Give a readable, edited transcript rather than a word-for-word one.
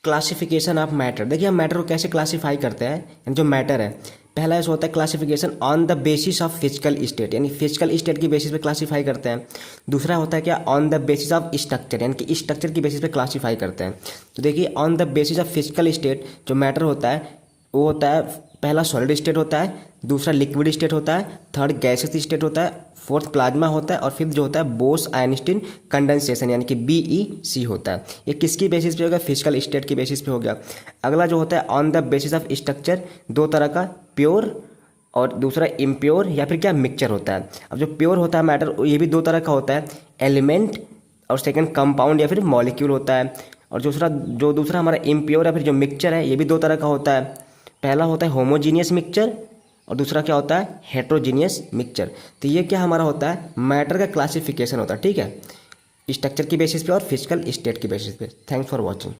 Classification of matter. देखिए हम matter को कैसे क्लासीफाई करते हैं, यानी जो मैटर है, पहला ऐसा होता है classification on the basis of physical state, यानी फिजिकल स्टेट की बेसिस पे क्लासीफाई करते हैं। दूसरा होता है क्या, on the basis of structure, यानी कि स्ट्रक्चर की बेसिस पे क्लासीफाई करते हैं। तो देखिए on the basis of physical state जो मैटर होता है वो होता है, पहला सॉलिड स्टेट होता है, दूसरा लिक्विड स्टेट होता है, थर्ड गैसेस स्टेट होता है, फोर्थ प्लाज्मा होता है, और फिफ्थ जो होता है बोस आयनस्टीन कंडेंसेशन, यानी कि BEC होता है। ये किसकी बेसिस पे होगा, फिजिकल स्टेट की बेसिस पे हो गया। अगला जो होता है on the basis of structure, दो तरह का, प्योर और दूसरा इम्प्योर या फिर क्या मिक्सचर होता है। अब जो प्योर होता है मैटर ये भी दो तरह का होता है, एलिमेंट और सेकंड कंपाउंड या फिर मॉलिक्यूल होता है। और दूसरा हमारा इम्प्योर या फिर जो मिक्सचर है ये भी दो तरह का होता है, पहला होता है होमोजीनियस मिक्सचर और दूसरा क्या होता है, हेट्रोजीनियस मिक्सचर। तो ये क्या हमारा होता है, मैटर का क्लासिफिकेशन होता है, ठीक है, स्ट्रक्चर की बेसिस पे और फिजिकल स्टेट की बेसिस पे। Thanks for watching.